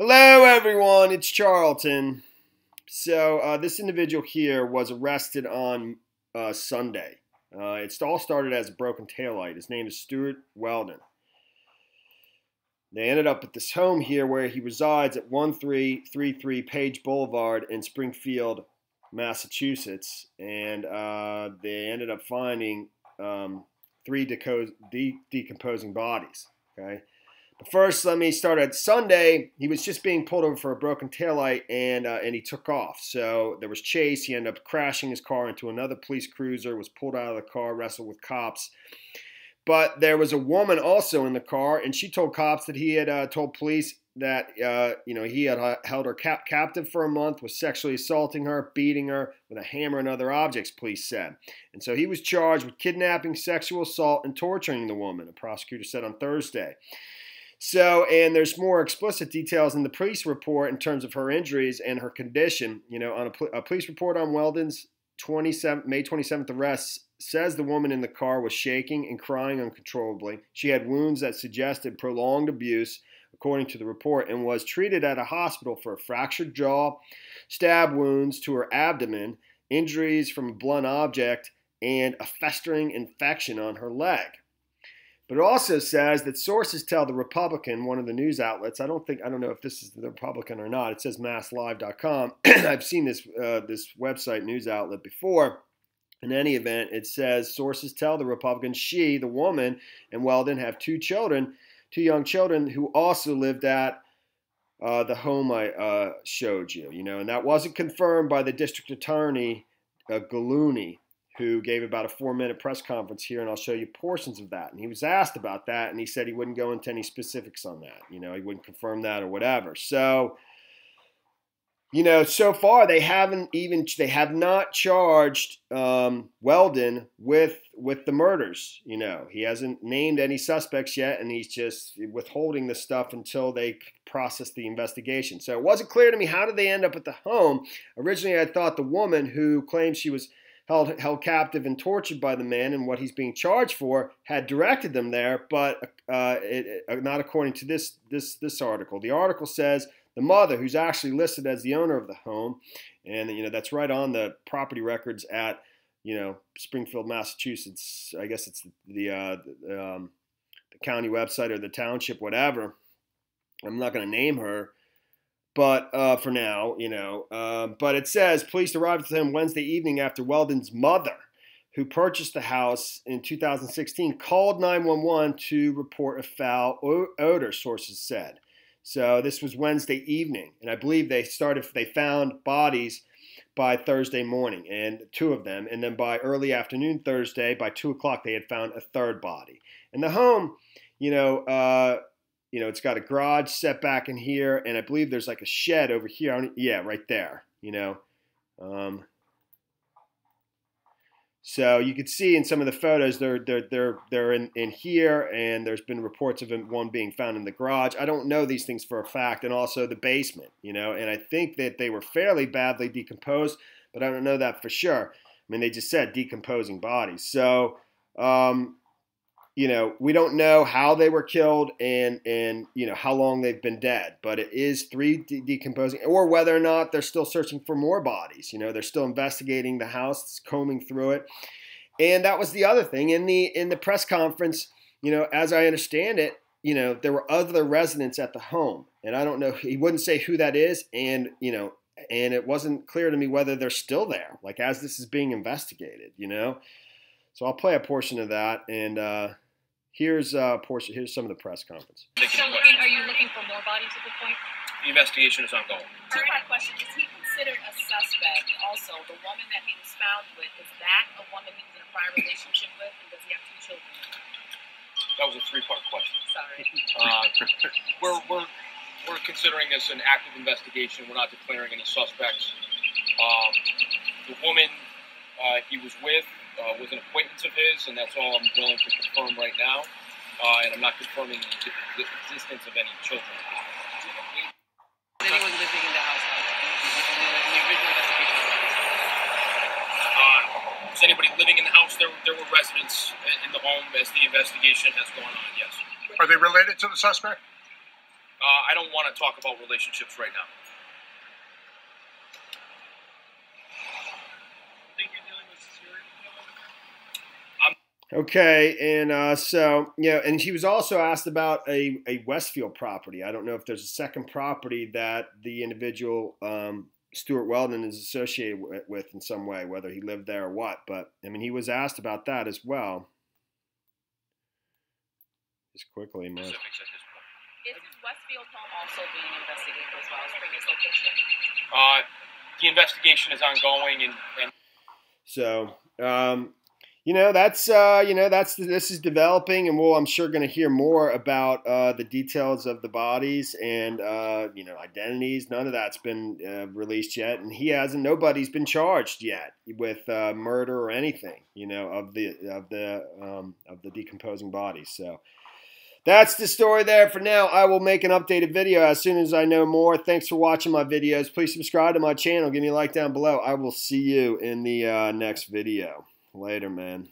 Hello everyone, it's Charlton. So this individual here was arrested on Sunday. It all started as a broken taillight. His name is Stewart Weldon. They ended up at this home here where he resides at 1333 Page Boulevard in Springfield, Massachusetts. And they ended up finding three decomposing bodies. Okay. But first, let me start at Sunday. He was just being pulled over for a broken taillight, and he took off. So there was chase. He ended up crashing his car into another police cruiser, was pulled out of the car, wrestled with cops. But there was a woman also in the car, and she told cops that he had told police that he had held her captive for a month, was sexually assaulting her, beating her with a hammer and other objects, police said. And so he was charged with kidnapping, sexual assault, and torturing the woman, a prosecutor said on Thursday. So, and there's more explicit details in the police report in terms of her injuries and her condition. On a police report on Weldon's May 27th arrest says the woman in the car was shaking and crying uncontrollably. She had wounds that suggested prolonged abuse, according to the report, and was treated at a hospital for a fractured jaw, stab wounds to her abdomen, injuries from a blunt object, and a festering infection on her leg. But it also says that sources tell the Republican, one of the news outlets, I don't know if this is the Republican or not, it says masslive.com. I've seen this website news outlet before. In any event, it says sources tell the Republican she, the woman, and Weldon have two young children who also lived at the home I showed you, and that wasn't confirmed by the district attorney, Gallooni, who gave about a 4-minute press conference here, and I'll show you portions of that. And he was asked about that, and he said he wouldn't go into any specifics on that. He wouldn't confirm that or whatever. So, so far they have not charged Weldon with the murders. He hasn't named any suspects yet, and he's just withholding the stuff until they process the investigation. So it wasn't clear to me, how did they end up at the home? Originally, I thought the woman who claimed she was held captive and tortured by the man and what he's being charged for had directed them there, but not according to this article. The article says the mother, who's actually listed as the owner of the home, and that's right on the property records at Springfield, Massachusetts. I guess it's the county website or the township, whatever. I'm not going to name her. But for now, but it says police arrived at him Wednesday evening after Weldon's mother, who purchased the house in 2016, called 911 to report a foul odor, sources said. So this was Wednesday evening, and I believe they found bodies by Thursday morning, and two of them, and then by early afternoon Thursday, by 2 o'clock, they had found a third body. And the home, it's got a garage set back in here, and I believe there's like a shed over here. Yeah, right there. So you can see in some of the photos they're in here, and there's been reports of one being found in the garage. I don't know these things for a fact, and also the basement. And I think that they were fairly badly decomposed, but I don't know that for sure. I mean, they just said decomposing bodies. So. We don't know how they were killed and how long they've been dead, but it is three decomposing, or whether or not they're still searching for more bodies. They're still investigating the house, combing through it. And that was the other thing in the press conference, as I understand it, there were other residents at the home, and I don't know, he wouldn't say who that is. And it wasn't clear to me whether they're still there, like as this is being investigated, So I'll play a portion of that, and here's some of the press conference. So are you looking for more bodies at this point? The investigation is ongoing. Two-part question. Is he considered a suspect? Also, the woman that he was found with, is that a woman he was in a prior relationship with, and does he have 2 children? That was a 3-part question. Sorry. We're considering this an active investigation. We're not declaring any suspects. The woman he was with was an acquaintance of his, and that's all I'm willing to confirm right now. And I'm not confirming the existence of any children. Is anyone living in the house in the original investigation? Is anybody living in the house? There were residents in the home as the investigation has gone on, yes. Are they related to the suspect? I don't want to talk about relationships right now. Okay, and so, yeah, and she was also asked about a Westfield property. I don't know if there's a second property that the individual, Stewart Weldon, is associated with in some way, whether he lived there or what. But, I mean, he was asked about that as well. Just quickly, man. Is his Westfield home also being investigated as well as previous location? The investigation is ongoing, and so, this is developing, and I'm sure going to hear more about the details of the bodies and identities. None of that's been released yet, and nobody's been charged yet with murder or anything, of the decomposing bodies. So that's the story there for now. I will make an updated video as soon as I know more. Thanks for watching my videos. Please subscribe to my channel. Give me a like down below. I will see you in the next video. Later, man.